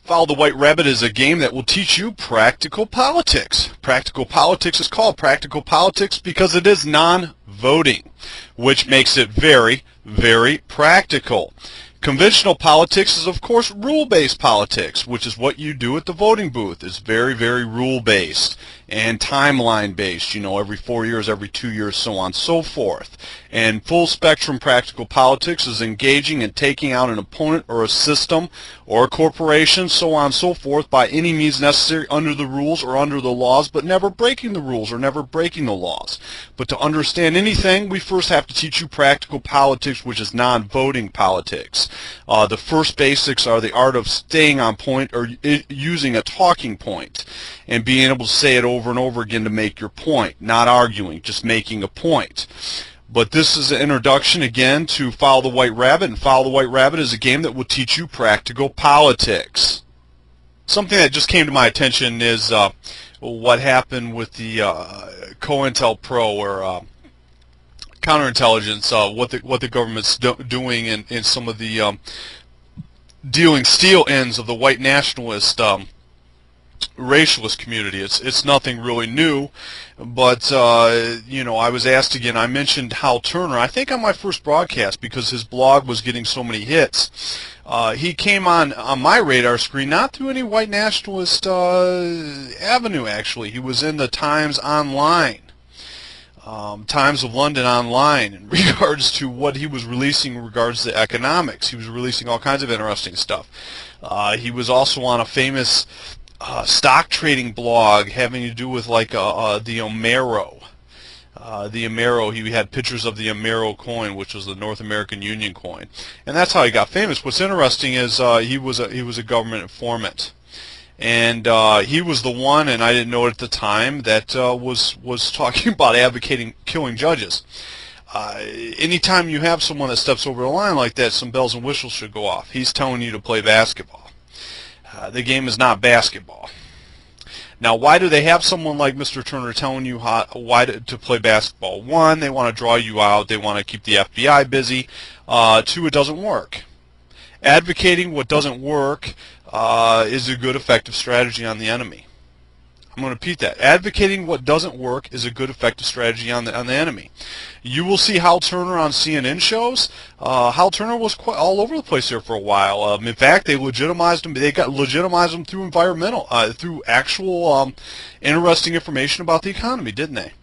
Follow the White Rabbit is a game that will teach you practical politics. Practical politics is called practical politics because it is non-voting, which makes it very, very practical. Conventional politics is, of course, rule-based politics, which is what you do at the voting booth. It's very, very rule-based and timeline-based, you know, every 4 years, every 2 years, so on and so forth. And full-spectrum practical politics is engaging and taking out an opponent or a system or a corporation, so on and so forth, by any means necessary under the rules or under the laws, but never breaking the rules or never breaking the laws. But to understand anything, we first have to teach you practical politics, which is non-voting politics. The first basics are the art of staying on point or using a talking point and being able to say it over and over again to make your point, not arguing, just making a point. But this is an introduction again to Follow the White Rabbit, and Follow the White Rabbit is a game that will teach you practical politics. Something that just came to my attention is what happened with the COINTELPRO, or counterintelligence, what the government's doing in some of the dealing steel ends of the white nationalist racialist community. It's nothing really new, but you know, I was asked again. I mentioned Hal Turner, I think on my first broadcast, because his blog was getting so many hits. He came on my radar screen not through any white nationalist avenue. Actually, he was in the Times Online. Times of London Online, in regards to what he was releasing in regards to economics. He was releasing all kinds of interesting stuff. He was also on a famous stock trading blog having to do with like the Amero. The Amero, he had pictures of the Amero coin, which was the North American Union coin, and that's how he got famous. What's interesting is he was a government informant. And he was the one, and I didn't know it at the time, that was talking about advocating killing judges. Anytime you have someone that steps over the line like that, some bells and whistles should go off. He's telling you to play basketball. The game is not basketball. Now, why do they have someone like Mr. Turner telling you why to play basketball? One, they want to draw you out. They want to keep the FBI busy. Two, it doesn't work. Advocating what doesn't work is a good, effective strategy on the enemy. I'm going to repeat that. Advocating what doesn't work is a good, effective strategy on the enemy. You will see Hal Turner on CNN shows. Hal Turner was quite all over the place there for a while. In fact, they legitimized him. They got legitimized him through through actual interesting information about the economy, didn't they?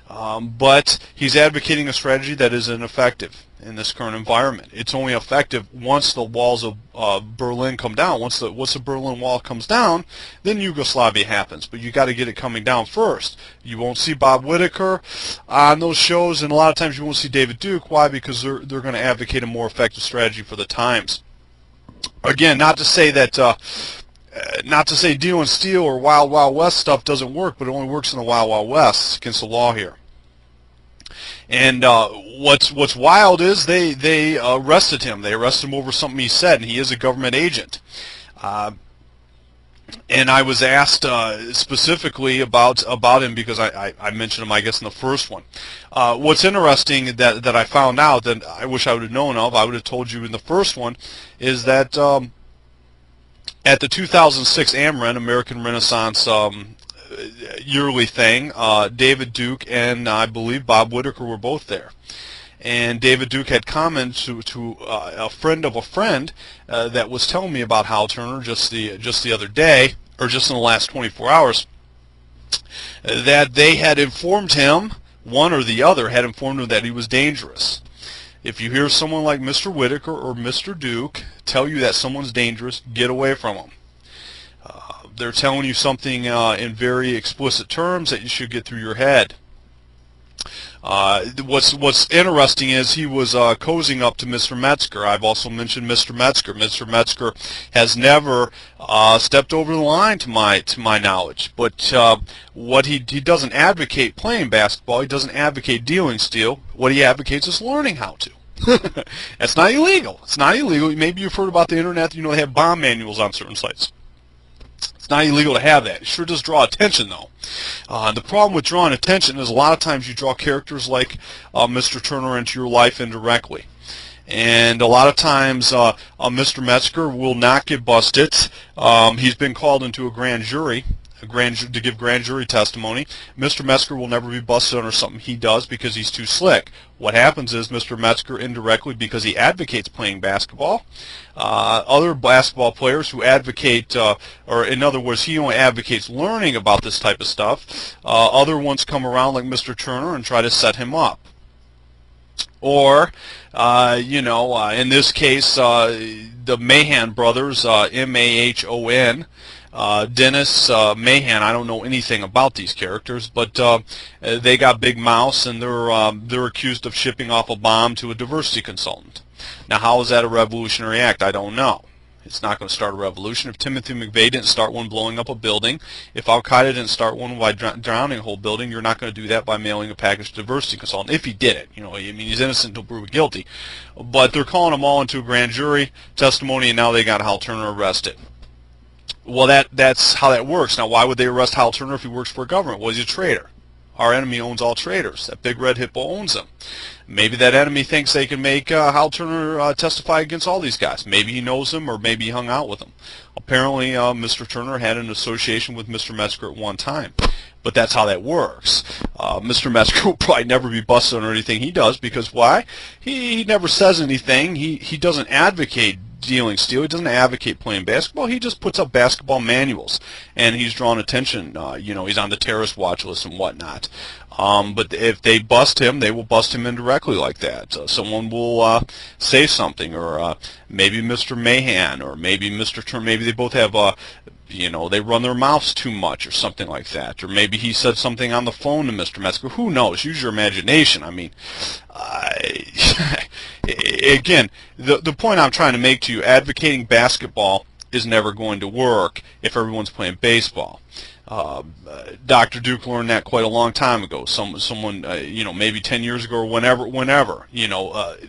But he's advocating a strategy that is ineffective in this current environment. It's only effective once the walls of Berlin come down. Once the Berlin Wall comes down, then Yugoslavia happens. But you got to get it coming down first. You won't see Bob Whitaker on those shows, and a lot of times you won't see David Duke. Why? Because they're going to advocate a more effective strategy for the times. Again, not to say that. Not to say deal and steal or Wild Wild West stuff doesn't work, but it only works in the Wild Wild West. It's against the law here. And what's wild is they arrested him. They arrested him over something he said, and he is a government agent. And I was asked specifically about him because I mentioned him, I guess, in the first one. What's interesting that I found out that I wish I would have known of, I would have told you in the first one, is that at the 2006 AmRen, American Renaissance yearly thing, David Duke and I believe Bob Whitaker were both there. And David Duke had commented to a friend of a friend that was telling me about Hal Turner just the other day, or just in the last 24 hours, that they had informed him, one or the other had informed him that he was dangerous. If you hear someone like Mr. Whitaker or Mr. Duke tell you that someone's dangerous, get away from them. They're telling you something in very explicit terms that you should get through your head. What's interesting is he was cozying up to Mr. Metzger. I've also mentioned Mr. Metzger. Mr. Metzger has never stepped over the line to my knowledge. But what he doesn't advocate playing basketball. He doesn't advocate dealing steel. What he advocates is learning how to. That's not illegal. It's not illegal. Maybe you've heard about the internet. You know, they have bomb manuals on certain sites. It's not illegal to have that. It sure does draw attention, though. The problem with drawing attention is a lot of times you draw characters like Mr. Turner into your life indirectly. And a lot of times Mr. Metzger will not get busted. He's been called into a grand jury to give grand jury testimony. Mr. Metzger will never be busted under something he does because he's too slick. What happens is Mr. Metzger indirectly, because he advocates playing basketball, other basketball players who advocate, or in other words, he only advocates learning about this type of stuff. Other ones come around like Mr. Turner and try to set him up. Or, in this case, the Mahan brothers, M-A-H-O-N, Dennis, Mahan, I don't know anything about these characters, but they got big mouths, and they're accused of shipping off a bomb to a diversity consultant. Now, how is that a revolutionary act? I don't know. It's not going to start a revolution. If Timothy McVeigh didn't start one blowing up a building, if Al-Qaeda didn't start one by drowning a whole building, you're not going to do that by mailing a package to diversity consultant. If he did it, he's innocent until proven guilty. But they're calling them all into a grand jury testimony, and now they got Hal Turner arrested. Well, that's how that works. Now, why would they arrest Hal Turner if he works for a government? Well, he's a traitor. Our enemy owns all traitors. That big red hippo owns them. Maybe that enemy thinks they can make Hal Turner testify against all these guys. Maybe he knows them, or maybe he hung out with them. Apparently, Mr. Turner had an association with Mr. Metzger at one time. But that's how that works. Mr. Metzger will probably never be busted on anything he does, because why? He never says anything. He doesn't advocate dealing steel. He doesn't advocate playing basketball. He just puts up basketball manuals, and he's drawn attention. He's on the terrorist watch list and whatnot. But if they bust him, they will bust him indirectly like that. Someone will say something, or maybe Mr. Mahan, or maybe Mr. Turner. Maybe they both have they run their mouths too much or something like that. Or maybe he said something on the phone to Mr. Metzger. Who knows? Use your imagination. I mean, again, the point I'm trying to make to you, advocating basketball is never going to work if everyone's playing baseball. Dr. Duke learned that quite a long time ago. Someone, maybe 10 years ago or whenever.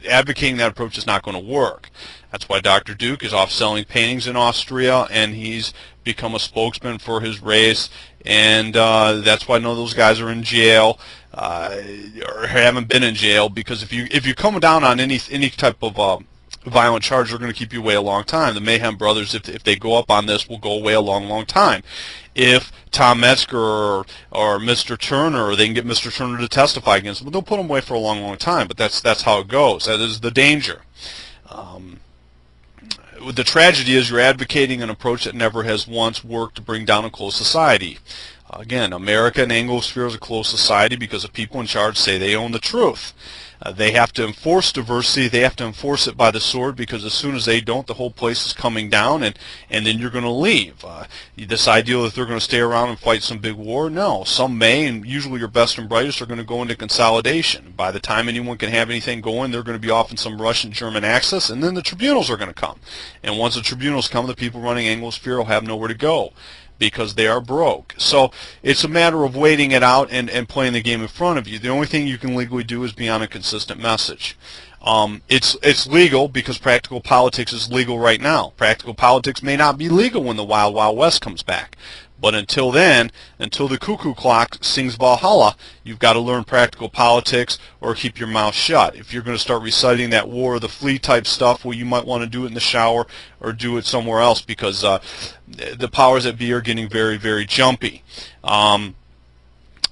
Advocating that approach is not going to work. That's why Dr. Duke is off selling paintings in Austria, and he's become a spokesman for his race, and that's why none of those guys are in jail, or haven't been in jail, because if you come down on any type of violent charge, they're going to keep you away a long time. The Mayhem brothers, if they go up on this, will go away a long time. If Tom Metzger or Mr. Turner, they can get Mr. Turner to testify against them, they'll put them away for a long time. But that's how it goes. That is the danger. The tragedy is you're advocating an approach that never has once worked to bring down a closed society. Again, America and Anglosphere is a closed society because the people in charge say they own the truth. They have to enforce diversity. They have to enforce it by the sword, because as soon as they don't, the whole place is coming down, and then you're going to leave. This idea that they're going to stay around and fight some big war, no. Some may, and usually your best and brightest are going to go into consolidation. By the time anyone can have anything going, they're going to be off in some Russian-German axis, and then the tribunals are going to come. And once the tribunals come, the people running Anglosphere will have nowhere to go, because they are broke. So it's a matter of waiting it out and playing the game in front of you. The only thing you can legally do is be on a consistent message. It's legal because practical politics is legal right now. Practical politics may not be legal when the Wild Wild West comes back. But until then, until the cuckoo clock sings Valhalla, you've got to learn practical politics or keep your mouth shut. If you're going to start reciting that War of the Flea type stuff, well, you might want to do it in the shower or do it somewhere else, because the powers that be are getting very, very jumpy.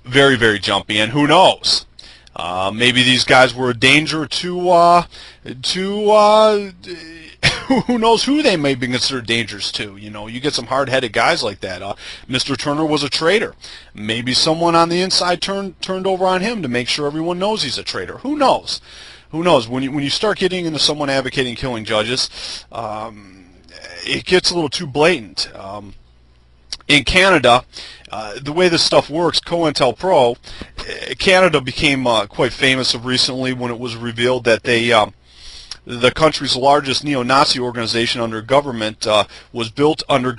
Very, very jumpy. And who knows? Maybe these guys were a danger to who knows who they may be considered dangers to. You get some hard-headed guys like that. Mr. Turner was a traitor. Maybe someone on the inside turned over on him to make sure everyone knows he's a traitor. Who knows? Who knows? When you start getting into someone advocating killing judges, it gets a little too blatant. In Canada, the way this stuff works, COINTELPRO, Canada became quite famous recently when it was revealed that the country's largest neo-Nazi organization under government was built under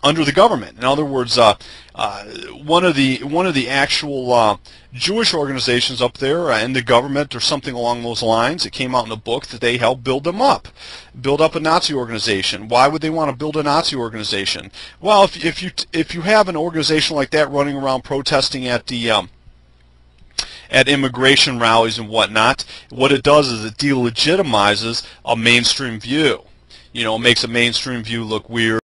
under the government. In other words, one of the actual Jewish organizations up there in the government, or something along those lines, it came out in a book that they helped build up a Nazi organization. Why would they want to build a Nazi organization? Well, if you have an organization like that running around protesting at the at immigration rallies and whatnot, what it does is it delegitimizes a mainstream view. You know, it makes a mainstream view look weird.